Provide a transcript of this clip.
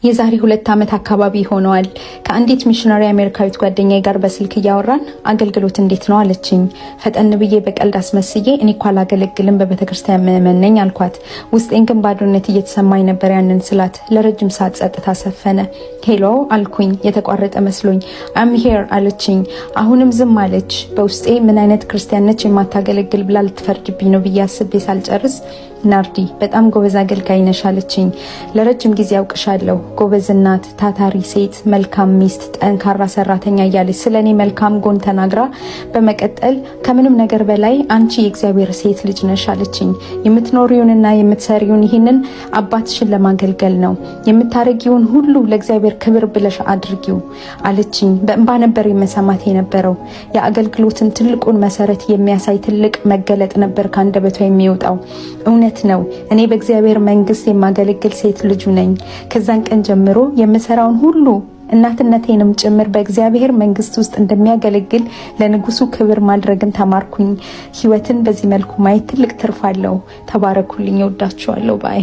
የዛሬ 2 ዓመት አካባቢ ሆነዋል። ከአንዲት ሚሽነሪ አሜሪካዊት ጓደኛዬ ጋር በስልክ እያወራን አገልግሎት እንዴት ነው አለችኝ። ፈጠን ብዬ በቀልድ አስመስዬ እኔ እኮ አላገለግልም በቤተክርስቲያን ምእመን ነኝ አልኳት። ውስጤን ግን ባዶነት እየተሰማኝ ነበር ያንን ስላት። ለረጅም ሰዓት ጸጥታ ሰፈነ። ሄሎ አልኩኝ የተቋረጠ መስሎኝ። አም ሄር አለችኝ። አሁንም ዝም አለች። በውስጤ ምን አይነት ክርስቲያን ነች የማታገለግል ብላ ልትፈርድብኝ ነው ብዬ አስቤ ሳልጨርስ ናርዲ በጣም ጎበዝ አገልጋይ ነሽ አለችኝ። ለረጅም ጊዜ አውቅሻለሁ፣ ጎበዝ እናት፣ ታታሪ ሴት፣ መልካም ሚስት፣ ጠንካራ ሰራተኛ እያለች ስለኔ መልካም ጎን ተናግራ በመቀጠል ከምንም ነገር በላይ አንቺ የእግዚአብሔር ሴት ልጅ ነሽ አለችኝ። የምትኖሪውንና የምትሰሪውን ይህንን አባትሽን ለማገልገል ነው። የምታረጊውን ሁሉ ለእግዚአብሔር ክብር ብለሽ አድርጊው አለችኝ። በእንባ ነበር የመሰማት የነበረው። የአገልግሎትን ትልቁን መሰረት የሚያሳይ ትልቅ መገለጥ ነበር ከአንደበቷ የሚወጣው። እውነት ነው። እኔ በእግዚአብሔር መንግስት የማገለግል ሴት ልጅ ነኝ። ከዛን ቀን ጀምሮ የምሰራውን ሁሉ እናትነቴንም ጭምር በእግዚአብሔር መንግስት ውስጥ እንደሚያገለግል ለንጉሱ ክብር ማድረግን ተማርኩኝ። ህይወትን በዚህ መልኩ ማየት ትልቅ ትርፍ አለው። ተባረኩልኝ። ወዳችኋለሁ ባይ